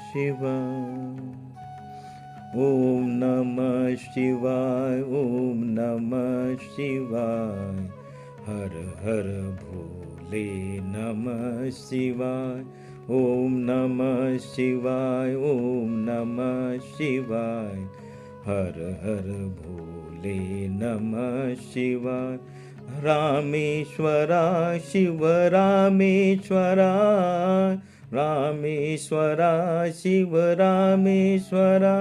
शिवाय। ओम नमः शिवाय, ओम नमः शिवाय। हर हर भोले नमः शिवाय। ओम नमः शिवाय, ओम नमः शिवाय। हर हर भोले नमः शिवाय। रामेश्वरा शिव रामेश्वरा, रामेश्वरा शिव रामेश्वरा।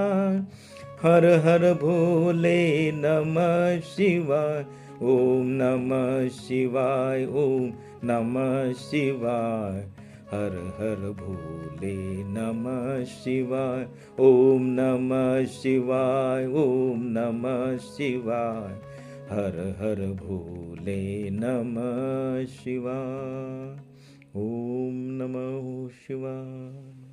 हर हर भोले नमः शिवाय। ओम नमः शिवाय, ओम नमः शिवाय। हर हर भोले नमः शिवाय। ओम नमः शिवाय, ओम नमः शिवाय। हर हर भोले नमः शिवाय। ओम नमः शिवाय।